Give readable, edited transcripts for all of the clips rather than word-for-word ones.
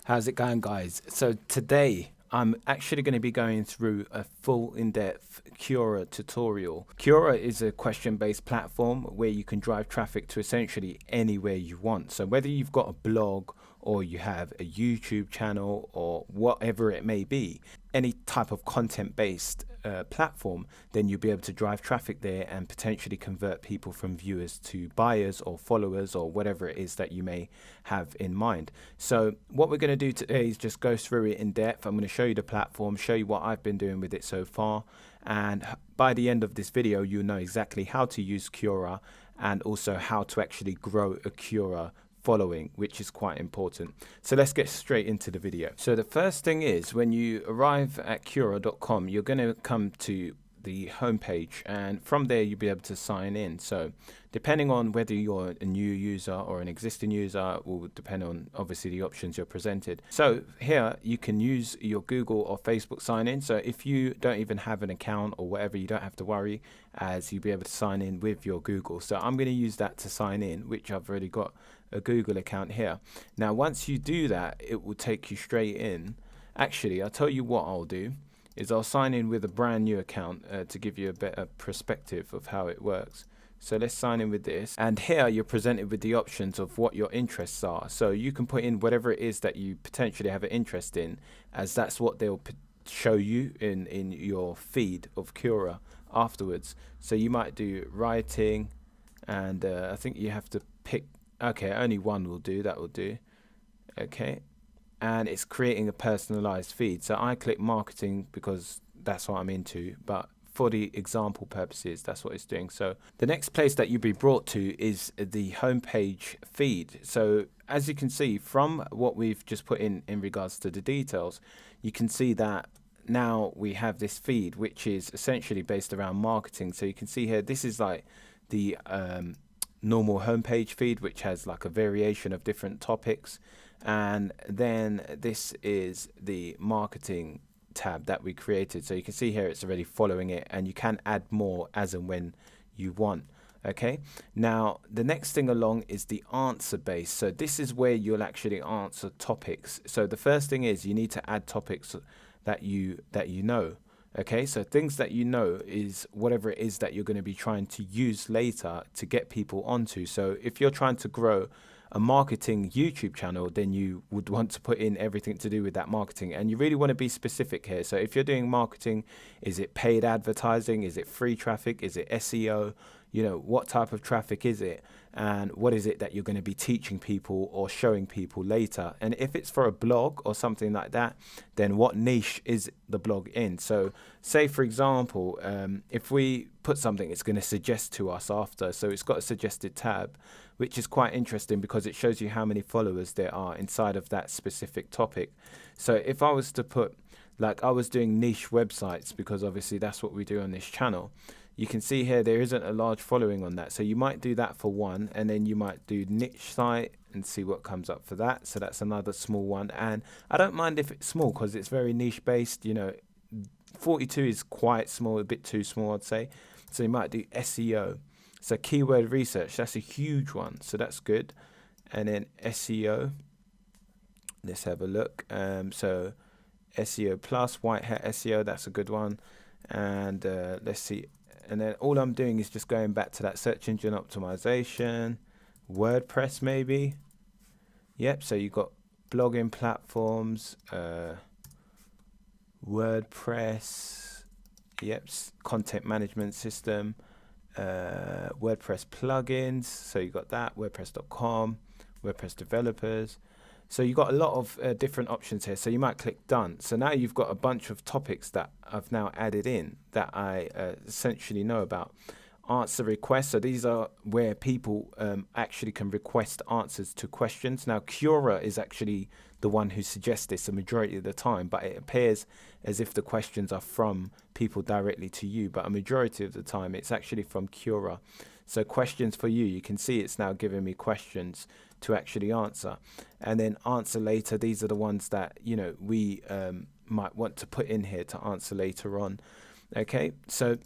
How's it going, guys? So today I'm actually going to be going through a full in-depth Quora tutorial. Quora is a question-based platform where you can drive traffic to essentially anywhere you want. So whether you've got a blog or you have a YouTube channel or whatever it may be, any type of content-based platform, then you'll be able to drive traffic there and potentially convert people from viewers to buyers or followers or whatever it is that you may have in mind. So what we're going to do today is just go through it in depth. I'm going to show you the platform, show you what I've been doing with it so far, and by the end of this video you'll know exactly how to use Quora and also how to actually grow a Quora following, which is quite important. So let's get straight into the video. So the first thing is, when you arrive at Quora.com, you're going to come to the homepage, and from there you'll be able to sign in. So depending on whether you're a new user or an existing user will depend on obviously the options you're presented. So here you can use your Google or Facebook sign in. So if you don't even have an account or whatever, you don't have to worry, as you'll be able to sign in with your Google. So I'm going to use that to sign in, which I've already got a Google account here. Now once you do that, it will take you straight in. Actually, I'll tell you what I'll do is I'll sign in with a brand new account to give you a better perspective of how it works. So let's sign in with this, and here you're presented with the options of what your interests are. So you can put in whatever it is that you potentially have an interest in, as that's what they'll show you in your feed of Quora afterwards. So you might do writing, and I think you have to pick, okay, only one will do, that will do, okay. And it's creating a personalized feed. So I click marketing because that's what I'm into, but for the example purposes, that's what it's doing. So the next place that you'll be brought to is the homepage feed. So as you can see from what we've just put in regards to the details, you can see that now we have this feed, which is essentially based around marketing. So you can see here, this is like the normal homepage feed, which has like a variation of different topics. And then this is the marketing tab that we created. So you can see here it's already following it, and you can add more as and when you want. Okay, now the next thing along is the answer base. So this is where you'll actually answer topics. So the first thing is you need to add topics that you know. Okay, so things that you know is whatever it is that you're going to be trying to use later to get people onto. So if you're trying to grow a marketing YouTube channel, then you would want to put in everything to do with that marketing, and you really want to be specific here. So if you're doing marketing, is it paid advertising, is it free traffic, is it SEO, you know, what type of traffic is it, and what is it that you're going to be teaching people or showing people later. And if it's for a blog or something like that, then what niche is the blog in? So say for example, if we put something, it's going to suggest to us after. So it's got a suggested tab, which is quite interesting because it shows you how many followers there are inside of that specific topic. So if I was to put, like I was doing niche websites, because obviously that's what we do on this channel, you can see here there isn't a large following on that. So you might do that for one, and then you might do niche site and see what comes up for that. So that's another small one. And I don't mind if it's small because it's very niche based. You know, 42 is quite small, a bit too small, I'd say. So you might do SEO. So keyword research, that's a huge one, so that's good. And then SEO, let's have a look. So SEO plus, white hat SEO, that's a good one. And let's see. And then all I'm doing is just going back to that search engine optimization, WordPress maybe. Yep, so you've got blogging platforms, WordPress, yep, content management system, WordPress plugins, so you got that, WordPress.com, WordPress developers. So you got a lot of different options here. So you might click done. So now you've got a bunch of topics that I've now added in that I essentially know about. Answer requests. So these are where people actually can request answers to questions. Now Quora is actually the one who suggests this a majority of the time, but it appears as if the questions are from people directly to you, but a majority of the time it's actually from Quora. So questions for you, you can see it's now giving me questions to actually answer, and then answer later. These are the ones that, you know, we might want to put in here to answer later on. Okay, so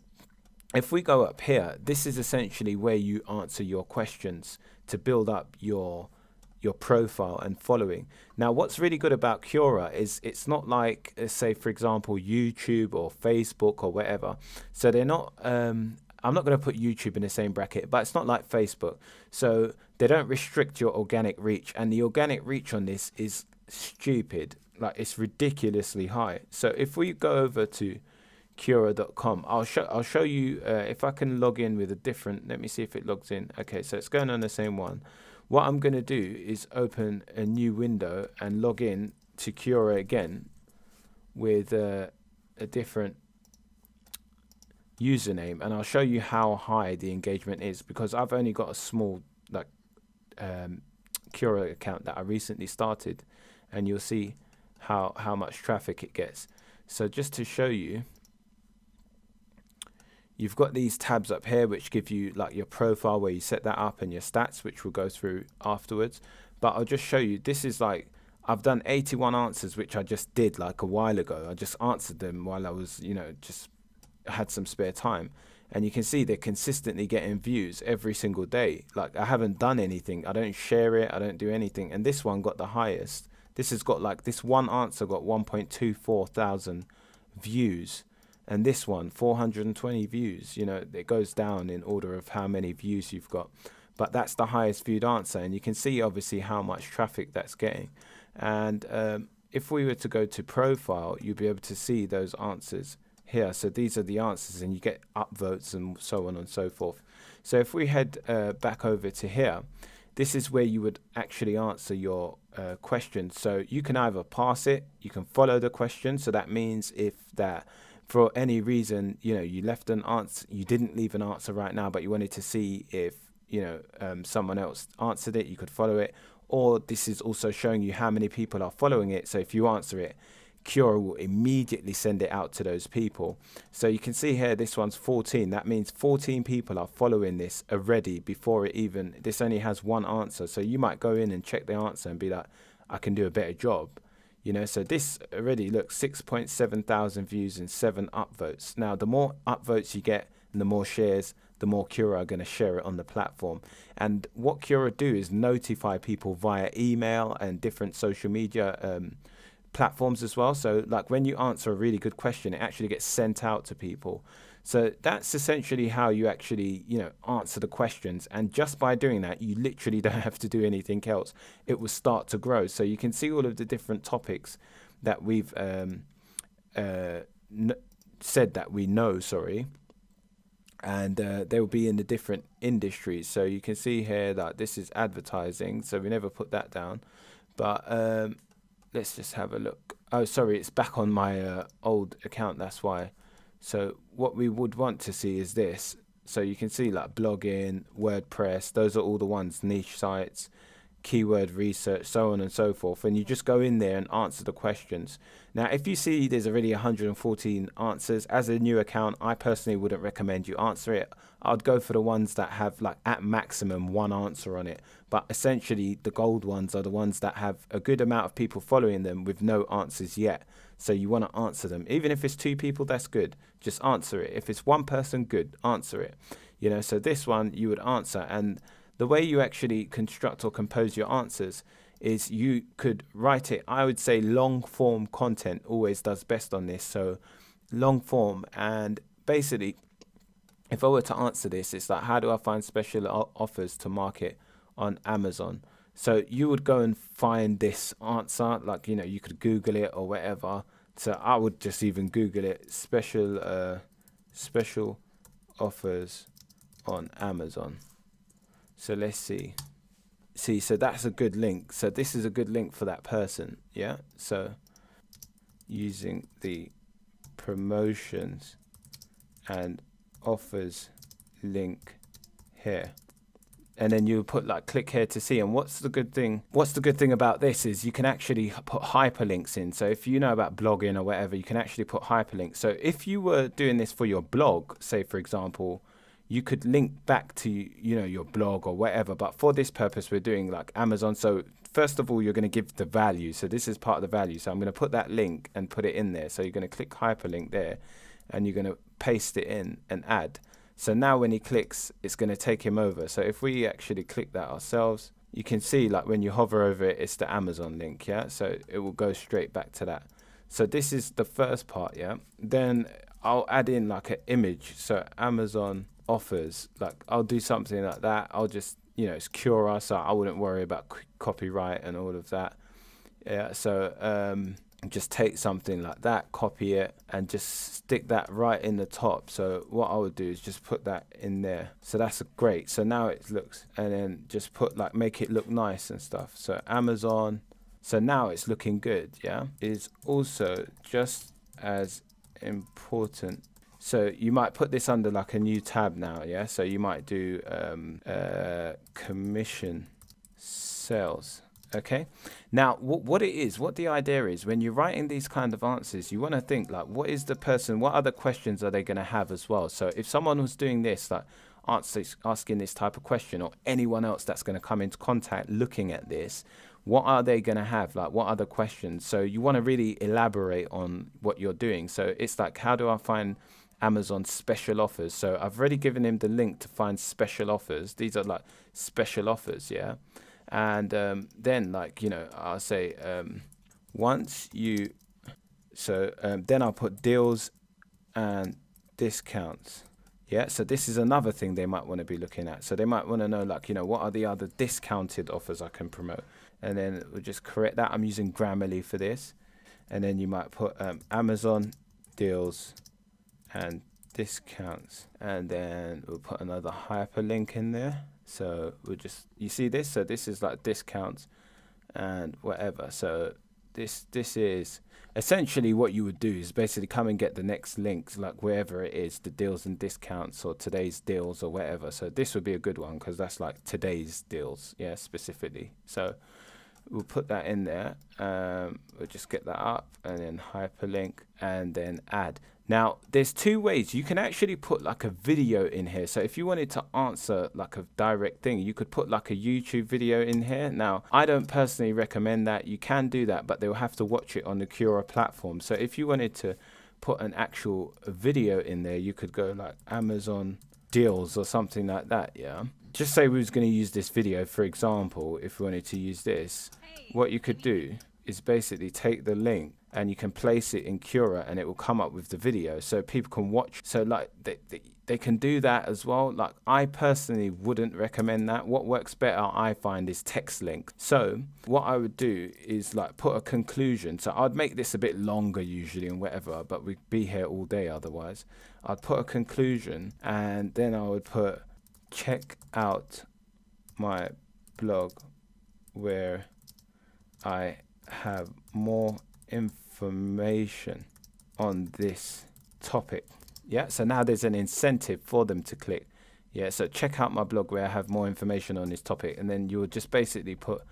if we go up here, this is essentially where you answer your questions to build up your your profile and following. Now, what's really good about Quora is it's not like, say, for example, YouTube or Facebook or whatever. So they're not. I'm not going to put YouTube in the same bracket, but it's not like Facebook. So they don't restrict your organic reach, and the organic reach on this is stupid. Like, it's ridiculously high. So if we go over to Quora.com, I'll show you if I can log in with a different. Let me see if it logs in. Okay, so it's going on the same one. What I'm going to do is open a new window and log in to Quora again with a different username, and I'll show you how high the engagement is, because I've only got a small Quora account that I recently started, and you'll see how much traffic it gets. So just to show you, you've got these tabs up here which give you like your profile where you set that up, and your stats, which we'll go through afterwards. But I'll just show you, this is like, I've done 81 answers, which I just did like a while ago. I just answered them while I was, just had some spare time, and you can see they're consistently getting views every single day. Like, I haven't done anything, I don't share it, I don't do anything, and this one got the highest. This has got like, this one answer got 1.24 thousand views, and this one 420 views. It goes down in order of how many views you've got, but that's the highest viewed answer, and you can see obviously how much traffic that's getting. And if we were to go to profile, you'll be able to see those answers here. So these are the answers, and you get upvotes and so on and so forth. So if we head back over to here, this is where you would actually answer your question. So you can either pass it, you can follow the question. So that means if that for any reason, you left an answer, you didn't leave an answer right now, but you wanted to see if someone else answered it, you could follow it. Or this is also showing you how many people are following it. So if you answer it, Quora will immediately send it out to those people. So you can see here, this one's 14. That means 14 people are following this already before it even, this only has one answer. So you might go in and check the answer and be like, I can do a better job. So this already, look, 6.7 thousand views and 7 upvotes. Now, the more upvotes you get and the more shares, the more Quora are going to share it on the platform. And what Quora do is notify people via email and different social media platforms as well. So like, when you answer a really good question, it actually gets sent out to people. So that's essentially how you actually answer the questions, and just by doing that, you literally don't have to do anything else. It will start to grow. So you can see all of the different topics that we've said that we know, and they will be in the different industries. So you can see here that this is advertising, so we never put that down, but let's just have a look. Oh, sorry, it's back on my old account, that's why. So what we would want to see is this. So you can see like blogging, WordPress, those are all the ones, niche sites, keyword research, so on and so forth. And you just go in there and answer the questions. Now, if you see there's already 114 answers, as a new account, I personally wouldn't recommend you answer it. I'd go for the ones that have like at maximum one answer on it. But essentially the gold ones are the ones that have a good amount of people following them with no answers yet. So you want to answer them. Even if it's 2 people, that's good. Just answer it. If it's 1 person, good, answer it. So this one you would answer, and the way you actually construct or compose your answers is you could write it. I would say long form content always does best on this. So long form, and basically if I were to answer this, it's like, how do I find special offers to market on Amazon? So you would go and find this answer, like, you could Google it or whatever. So I would just even Google it, special offers on Amazon. So let's see, so that's a good link. So this is a good link for that person. Yeah. So using the promotions and offers link here, and then you put like click here to see. And what's the good thing about this is you can actually put hyperlinks in. So if you know about blogging or whatever, you can actually put hyperlinks. So if you were doing this for your blog, say for example, you could link back to your blog or whatever, but for this purpose we're doing like Amazon. So first of all, you're going to give the value. So this is part of the value. So I'm going to put that link and put it in there. So you're going to click hyperlink there, and you're going to paste it in and add. So now when he clicks, it's going to take him over. So if we actually click that ourselves, you can see like when you hover over it, it's the Amazon link, yeah? So it will go straight back to that. So this is the first part, yeah? Then I'll add in like an image. So Amazon offers, like I'll do something like that. I'll just, it's Quora, so I wouldn't worry about copyright and all of that. Yeah, so just take something like that, copy it, and just stick that right in the top. So what I would do is just put that in there. So that's great. So now it looks, and then just put like, make it look nice and stuff. So Amazon, so now it's looking good, yeah? Is also just as important. So you might put this under like a new tab now, yeah? So you might do commission sales. Okay, now what the idea is, when you're writing these kind of answers, you want to think like, what is the person, what other questions are they going to have as well? So if someone was doing this, like asking this type of question, or anyone else that's going to come into contact looking at this, what are they going to have? Like, what other questions? So you want to really elaborate on what you're doing. So it's like, how do I find Amazon special offers? So I've already given him the link to find special offers. These are like special offers, yeah? And then, like, I'll say once you, so then I'll put deals and discounts. Yeah, so this is another thing they might want to be looking at. So they might want to know, like, what are the other discounted offers I can promote? And then we'll just correct that. I'm using Grammarly for this. And then you might put Amazon deals and discounts. And then we'll put another hyperlink in there. So we'll just, you see this? So this is like discounts and whatever. So this is essentially what you would do is basically come and get the next links, like wherever it is, the deals and discounts or today's deals or whatever. So this would be a good one because that's like today's deals, yeah, specifically. So we'll put that in there. We'll just get that up and then hyperlink and then add. Now, there's two ways. You can actually put like a video in here. So if you wanted to answer like a direct thing, you could put like a YouTube video in here. Now, I don't personally recommend that. You can do that, but they'll have to watch it on the Quora platform. So if you wanted to put an actual video in there, you could go like Amazon deals or something like that, yeah? Just say we was going to use this video, for example, if we wanted to use this, what you could do is basically take the link and you can place it in Quora and it will come up with the video so people can watch. So like they can do that as well. Like I personally wouldn't recommend that. What works better, I find, is text link. So what I would do is like put a conclusion. So I'd make this a bit longer usually and whatever, but we'd be here all day otherwise. I'd put a conclusion and then I would put, check out my blog where I have more information on this topic. Yeah, so now there's an incentive for them to click. Yeah, so check out my blog where I have more information on this topic, and then you would just basically put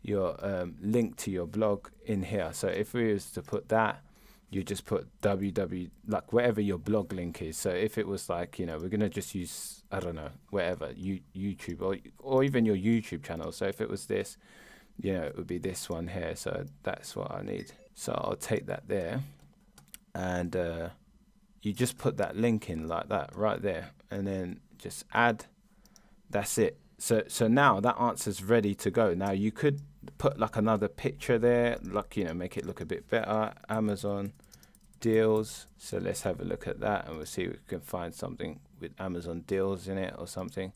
your link to your blog in here. So if we was to put that, you just put www, like whatever your blog link is. So if it was like, we're gonna just use, I don't know, whatever, YouTube or even your YouTube channel. So if it was this, it would be this one here. So that's what I need. So I'll take that there, and you just put that link in like that right there, and then just add. That's it. So now that answer's ready to go. Now you could put like another picture there, like, make it look a bit better. Amazon deals. So let's have a look at that and we'll see if we can find something with Amazon deals in it or something.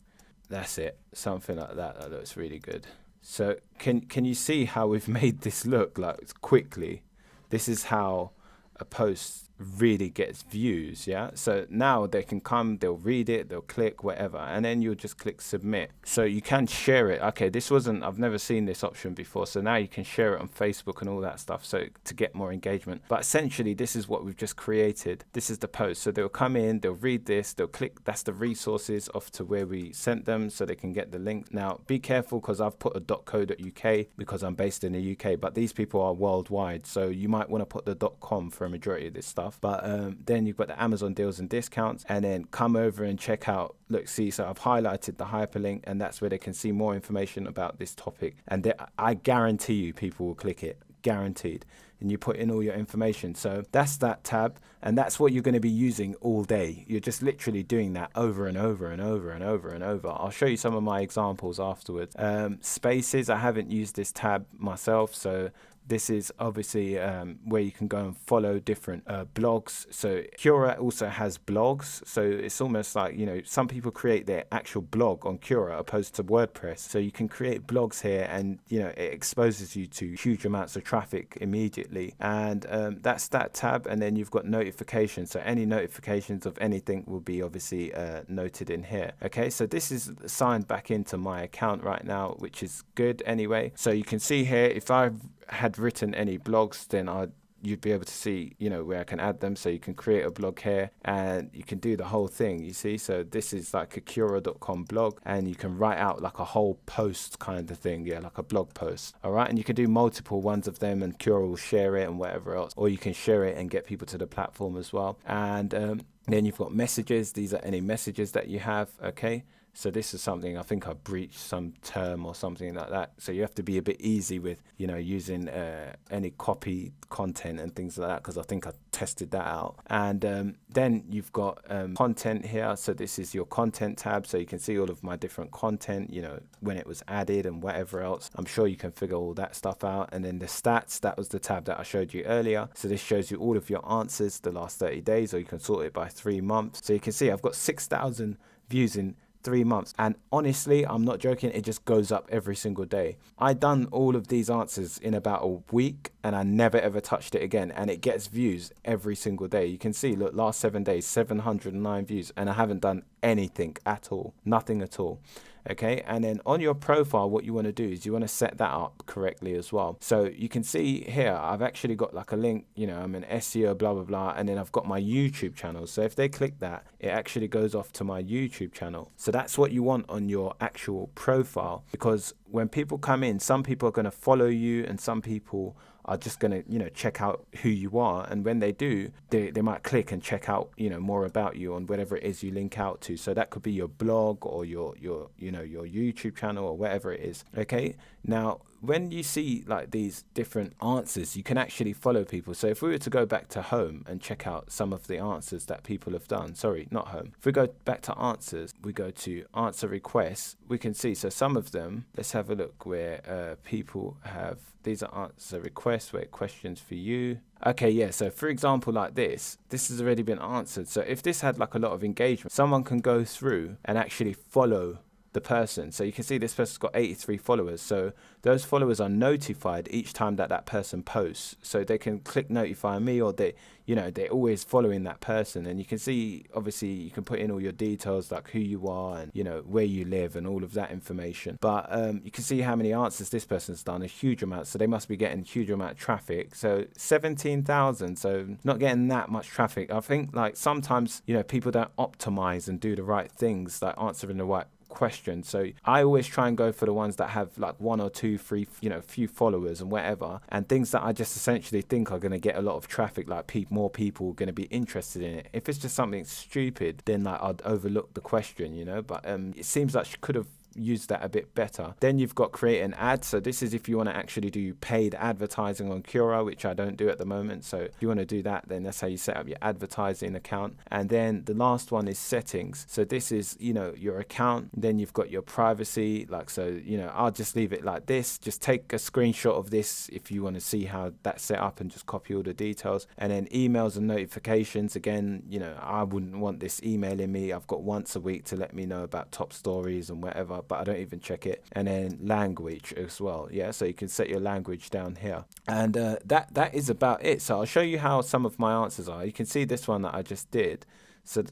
That's it. Something like that. That looks really good. So can you see how we've made this look like quickly? This is how a post really gets views, yeah? So now they can come, they'll read it, they'll click, whatever, and then you'll just click submit. So you can share it. Okay, I've never seen this option before, so now you can share it on Facebook and all that stuff, so to get more engagement. But essentially, this is what we've just created. This is the post. So they'll come in, they'll read this, they'll click, that's the resources off to where we sent them, so they can get the link. Now, be careful, because I've put a .co.uk because I'm based in the UK, but these people are worldwide, so you might want to put the .com for a majority of this stuff. But then you've got the Amazon deals and discounts, and then come over and check out, look, see, so I've highlighted the hyperlink, and that's where they can see more information about this topic. And I guarantee you people will click it. guaranteed. And you put in all your information. So that's that tab, and that's what you're going to be using all day. You're just literally doing that over and over and over and over and over. I'll show you some of my examples afterwards. Spaces, I haven't used this tab myself, so this is obviously where you can go and follow different blogs. So Quora also has blogs. So it's almost like, some people create their actual blog on Quora opposed to WordPress. So you can create blogs here, and, it exposes you to huge amounts of traffic immediately. And that's that tab. And then you've got notifications. So any notifications of anything will be obviously noted in here. Okay, so this is signed back into my account right now, which is good anyway. So you can see here, if I had written any blogs, then you'd be able to see, where I can add them. So you can create a blog here and you can do the whole thing, you see. So this is like a Quora.com blog, and you can write out like a whole post kind of thing, like a blog post. All right, and you can do multiple ones of them, and Quora will share it and whatever else, or you can share it and get people to the platform as well. And then you've got messages. These are any messages that you have. Okay, so this is something, I think I breached some term or something like that. So you have to be a bit easy with, using any copy content and things like that, because I think I tested that out. And then you've got content here. So this is your content tab. So you can see all of my different content, when it was added and whatever else. I'm sure you can figure all that stuff out. And then the stats, that was the tab that I showed you earlier. So this shows you all of your answers the last 30 days, or you can sort it by 3 months. So you can see I've got 6,000 views in 3 months, and honestly, I'm not joking, it just goes up every single day. I done all of these answers in about a week, and I never ever touched it again, and it gets views every single day. You can see, look, last 7 days, 709 views, and I haven't done anything at all, nothing at all. Okay, and then on your profile, what you want to do is you want to set that up correctly as well. So you can see here, I've actually got like a link, I'm an SEO, blah, blah, blah. And then I've got my YouTube channel. So if they click that, it actually goes off to my YouTube channel. So that's what you want on your actual profile, because when people come in, some people are going to follow you, and some people are just going to, check out who you are. And when they do, they might click and check out, more about you on whatever it is you link out to. So that could be your blog or your YouTube channel or whatever it is. Okay. Now, when you see like these different answers, you can actually follow people. So if we were to go back to home and check out some of the answers that people have done, sorry, not home. If we go back to answers, we go to answer requests, we can see, so some of them, let's have a look where people have, these are answer requests, where questions for you. Okay, yeah, so for example, like this has already been answered. So if this had like a lot of engagement, someone can go through and actually follow the person. So you can see this person's got 83 followers. So those followers are notified each time that person posts. So they can click notify me, or they're always following that person. And you can see, obviously, you can put in all your details, like who you are and, where you live and all of that information. But you can see how many answers this person's done, a huge amount. So they must be getting a huge amount of traffic. So 17,000. So not getting that much traffic. I think like sometimes, people don't optimize and do the right things, like answering the right question. So I always try and go for the ones that have like 1 or 2, 3, few followers and whatever, and things that I just essentially think are going to get a lot of traffic, like more people are going to be interested in it. If it's just something stupid, then like I'd overlook the question, but it seems like she could have use that a bit better. Then you've got create an ad. So this is if you want to actually do paid advertising on Quora, which I don't do at the moment. So if you want to do that, then that's how you set up your advertising account. And then the last one is settings. So this is, your account. Then you've got your privacy. Like, so, I'll just leave it like this. Just take a screenshot of this if you want to see how that's set up, and just copy all the details. And then emails and notifications. Again, I wouldn't want this emailing me. I've got once a week to let me know about top stories and whatever, but I don't even check it. And then language as well. Yeah, so you can set your language down here. And that is about it. So I'll show you how some of my answers are. You can see this one that I just did. So it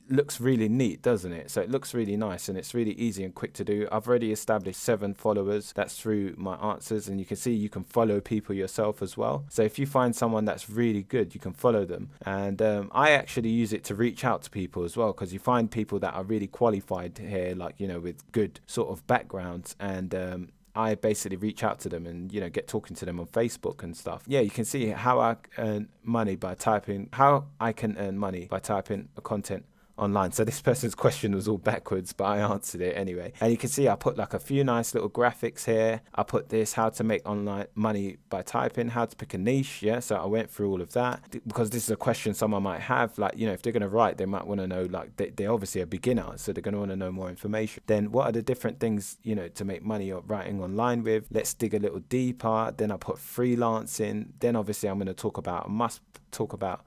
looks really neat, doesn't it? So it looks really nice, and it's really easy and quick to do. I've already established 7 followers. That's through my answers, and you can see you can follow people yourself as well. So if you find someone that's really good, you can follow them. And I actually use it to reach out to people as well, because you find people that are really qualified here, like, with good sort of backgrounds, and I basically reach out to them and, get talking to them on Facebook and stuff. Yeah, you can see how I earn money by typing, how I can earn money by typing a content online. So this person's question was all backwards, but I answered it anyway. And you can see I put like a few nice little graphics here. I put this, how to make online money by typing, how to pick a niche. Yeah, so I went through all of that because this is a question someone might have. Like, you know, if they're going to write, they might want to know, like, they're obviously a beginner, so they're going to want to know more information. Then what are the different things, you know, to make money or writing online with? Let's dig a little deeper. Then I put freelancing. Then obviously I'm going to talk about,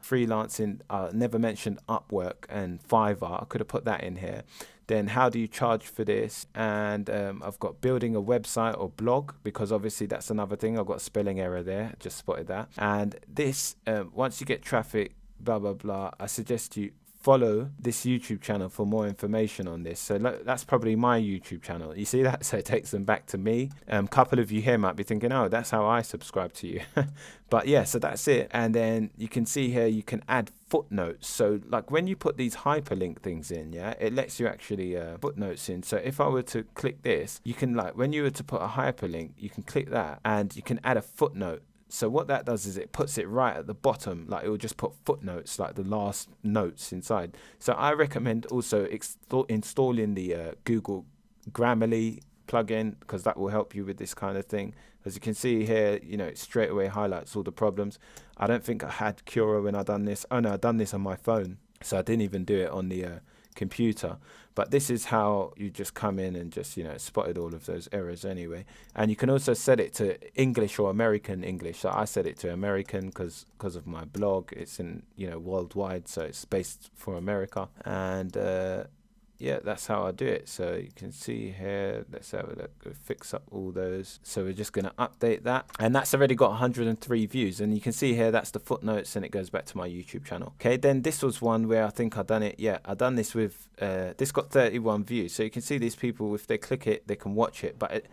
freelancing. Never mentioned Upwork and Fiverr. I could have put that in here. Then how do you charge for this? And I've got building a website or blog, because obviously that's another thing. I've got a spelling error there, just spotted that. And this, once you get traffic, blah, blah, blah, I suggest you follow this YouTube channel for more information on this. So that's probably my YouTube channel. You see that? So it takes them back to me. Couple of you here might be thinking, oh, that's how I subscribe to you. But yeah, so that's it. And then you can see here, you can add footnotes. So like when you put these hyperlink things in, yeah, it lets you actually footnotes in. So if I were to click this, you can, like, when you were to put a hyperlink, you can click that and you can add a footnote. So what that does is it puts it right at the bottom, like it will just put footnotes, like the last notes inside. So I recommend also installing the Google Grammarly plugin, because that will help you with this kind of thing. As you can see here, you know, it straight away highlights all the problems. I don't think I had Quora when I done this. Oh no, I done this on my phone, so I didn't even do it on the computer. But this is how you just come in and just, you know, spotted all of those errors anyway. And you can also set it to English or American English. So I set it to American because of my blog. It's in, you know, worldwide, so it's based for America. And yeah, that's how I do it. So you can see here, let's have a look, go fix up all those. So we're just going to update that, and that's already got 103 views. And you can see here, that's the footnotes, and it goes back to my YouTube channel. Okay, then this was one where I think I done it. Yeah, I done this with this got 31 views. So you can see these people, if they click it, they can watch it, but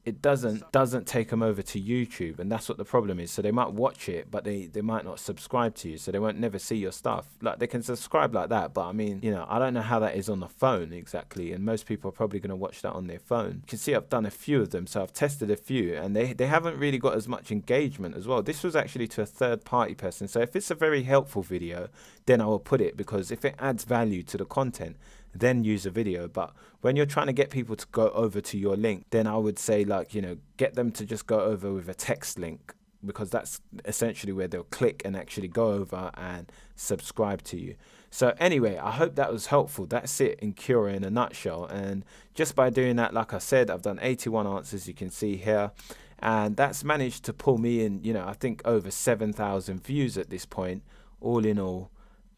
it doesn't take them over to YouTube, and that's what the problem is. So they might watch it, but they might not subscribe to you, so they won't never see your stuff. Like, they can subscribe like that, but I mean, you know, I don't know how that is on the phone exactly, and most people are probably going to watch that on their phone. You can see I've done a few of them, so I've tested a few, and they haven't really got as much engagement as well. This was actually to a third-party person, so if it's a very helpful video, then I will put it, because if it adds value to the content, then use a video. But when you're trying to get people to go over to your link, then I would say, like, you know, get them to just go over with a text link, because that's essentially where they'll click and actually go over and subscribe to you. So anyway, I hope that was helpful. That's it in Quora in a nutshell. And just by doing that, like I said, I've done 81 answers, you can see here, and that's managed to pull me in, you know, I think over 7,000 views at this point, all in all,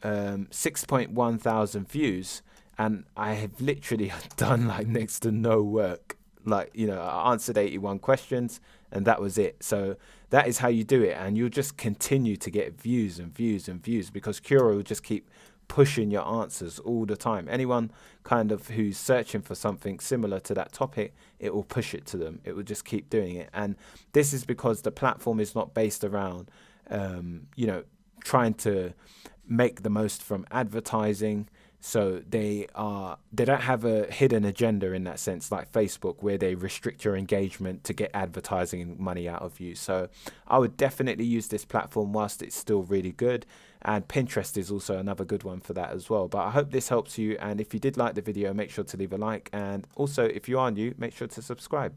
6.1 thousand views. And I have literally done like next to no work. Like, you know, I answered 81 questions and that was it. So that is how you do it. And you'll just continue to get views and views and views, because Quora will just keep pushing your answers all the time. Anyone kind of who's searching for something similar to that topic, it will push it to them. It will just keep doing it. And this is because the platform is not based around, you know, trying to make the most from advertising. So they don't have a hidden agenda in that sense, like Facebook, where they restrict your engagement to get advertising money out of you. So I would definitely use this platform whilst it's still really good. And Pinterest is also another good one for that as well. But I hope this helps you. And if you did like the video, make sure to leave a like. And also, if you are new, make sure to subscribe.